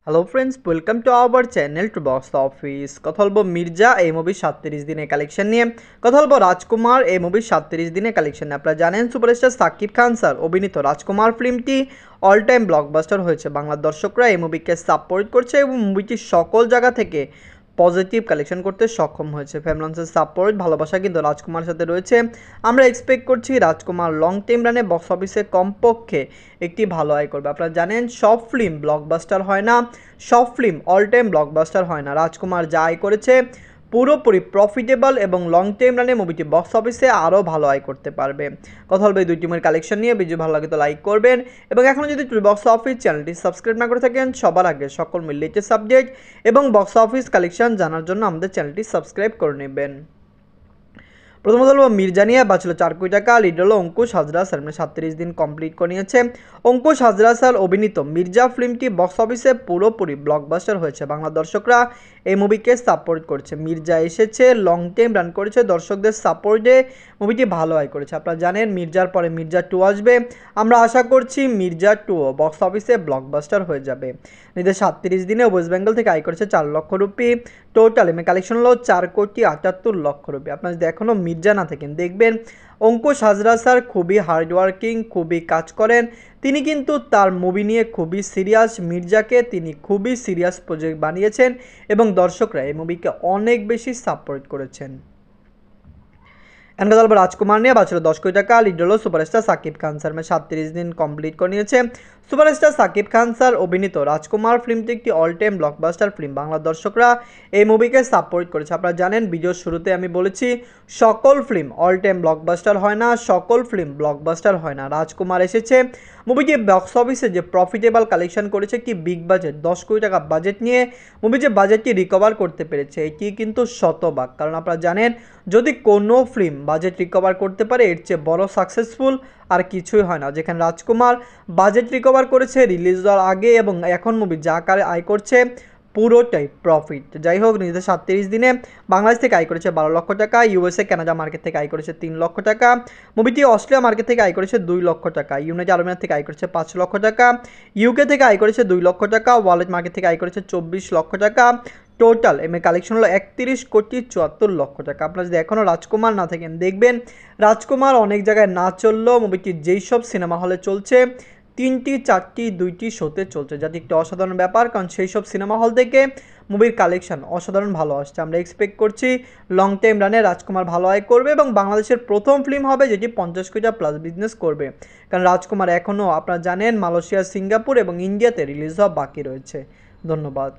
Hello friends, welcome to our channel to box office. কথা বলবো মির্জা এই মুভির 37 দিনের কালেকশন নিয়ে। কথা বলবো রাজকুমার এই মুভির 37 দিনের কালেকশন নিয়ে। আপনারা জানেন সুপারস্টার সাকিব খান স্যার অভিনীত রাজকুমার ফিল্মটি অল টাইম ব্লকবাস্টার হয়েছে। বাংলার দর্শকরা এই মুভিকে সাপোর্ট করছে এবং মুভিটি সকল জায়গা থেকে পজিটিভ কালেকশন করতে সক্ষম হয়েছে। ফ্যামিলির সাপোর্ট ভালোবাসা কিন্তু রাজকুমারের সাথে রয়েছে। আমরা এক্সপেক্ট করছি রাজকুমার লং টাইম রানে বক্স অফিসে কমপক্ষে একটি ভালো আয় করবে। আপনারা জানেন সব ফিল্ম ব্লকবাস্টার হয় না, সব ফিল্ম অল টাইম ব্লকবাস্টার হয় না। রাজকুমার যা আয় করেছে পুরোপুরি প্রফিটেবল এবং লং টাইম রানে মুভিটি বক্স অফিসে আরও ভালো আয় করতে পারবে। কথা বলবে এই দুই টিমের কালেকশন নিয়ে। ভিডিও ভালো লাগে তো লাইক করবেন এবং এখনও যদি বক্স অফিস চ্যানেলটি সাবস্ক্রাইব না করে থাকেন সবার আগে সকল লেটেস্ট সাবজেক্ট এবং বক্স অফিস কালেকশন জানার জন্য আমাদের চ্যানেলটি সাবস্ক্রাইব করে নেবেন। প্রথমত বলবো মির্জা নিয়ে বাঁচল 4 কোটি টাকা। লিড হলো অঙ্কুশ হাজরা স্যার, 37 দিন কমপ্লিট করে নিয়েছে। অঙ্কুশ হাজরা স্যার অভিনীত মির্জা ফিল্মটি বক্স অফিসে পুরোপুরি ব্লকবাস্টার হয়েছে। বাংলা দর্শকরা এই মুভিকে সাপোর্ট করছে। মির্জা এসেছে, লং টাইম রান করেছে, দর্শকদের সাপোর্টে মুভিটি ভালো আয় করেছে। আপনারা জানেন মির্জার পরে মির্জা 2 আসবে। আমরা আশা করছি মির্জা 2 বক্স অফিসে ব্লকবাস্টার হয়ে যাবে। নিজের 37 দিনে ওয়েস্ট বেঙ্গল থেকে আয় করেছে 4 লক্ষ রুপি। টোটাল কালেকশন হলো 4,78,00,000 রুপি। আপনারা যদি এখনও মির্জা না থাকেন দেখবেন অঙ্কুশ হাজরা স্যার খুবই হার্ডওয়ার্কিং, খুবই কাজ করেন। তিনি কিন্তু তার মুভি নিয়ে খুবই সিরিয়াস। মির্জাকে তিনি খুবই সিরিয়াস প্রজেক্ট বানিয়েছেন এবং দর্শকরা এই মুভিকে অনেক বেশি সাপোর্ট করেছেন। এনকা বলবো রাজকুমার নিয়ে বাঁচল 10 কোটি টাকা। লিড হলো সুপারস্টার সাকিব খান স্যার, 37 দিন কমপ্লিট করে নিয়েছে। সুপারস্টার সাকিব খান স্যার অভিনীত রাজকুমার ফিল্মটি একটি অল টাইম ব্লকবাস্টার ফিল্ম। বাংলার দর্শকরা এই মুভিকে সাপোর্ট করেছে। আপনারা জানেন ভিডিওর শুরুতে আমি বলেছি সকল ফিল্ম অল টাইম ব্লকবাস্টার হয় না, সকল ফিল্ম ব্লকবাস্টার হয় না। রাজকুমার এসেছে, মুভিটি বক্স অফিসে যে প্রফিটেবল কালেকশন করেছে, একটি বিগ বাজেট 10 কোটি টাকা বাজেট নিয়ে মুভি যে বাজেটটি রিকভার করতে পেরেছে এটি কিন্তু শতভাগ। কারণ আপনারা জানেন যদি কোনো ফিল্ম বাজেট রিকভার করতে পারে এর চেয়ে বড় সাকসেসফুল আর কিছুই হয় না। যেখানে রাজকুমার বাজেট রিকভার করেছে রিলিজ হওয়ার আগে এবং এখন মুভি যা আকারে আয় করছে পুরোটাই প্রফিট। যাই হোক, নিজেদের 37 দিনে বাংলাদেশ থেকে আয় করেছে 12 লক্ষ টাকা। ইউএসএ কানাডা মার্কেট থেকে আয় করেছে 3 লক্ষ টাকা। মুভিটি অস্ট্রেলিয়া মার্কেট থেকে আয় করেছে 2 লক্ষ টাকা। ইউনাইটেড আরব আমিরাত থেকে আয় করেছে 5 লক্ষ টাকা। ইউকে থেকে আয় করেছে 2 লক্ষ টাকা। ওয়ালেট মার্কেট থেকে আয় করেছে 24 লক্ষ টাকা। টোটাল কালেকশন হলো 31,74,00,000 টাকা। আপনারা যদি এখনও রাজকুমার না থাকেন দেখবেন রাজকুমার অনেক জায়গায় না চললেও মুভিটি যেই সব সিনেমা হলে চলছে 3টি 4টি 2টি শোতে চলছে, যাতে একটি অসাধারণ ব্যাপার। কারণ সেই সব সিনেমা হল থেকে মুভির কালেকশন অসাধারণ ভালো আসছে। আমরা এক্সপেক্ট করছি লং টাইম রানে রাজকুমার ভালো আয় করবে এবং বাংলাদেশের প্রথম ফিল্ম হবে যেটি 50 কোটি প্লাস বিজনেস করবে। কারণ রাজকুমার এখনও আপনারা জানেন মালয়েশিয়া, সিঙ্গাপুর এবং ইন্ডিয়াতে রিলিজ হওয়া বাকি রয়েছে। ধন্যবাদ।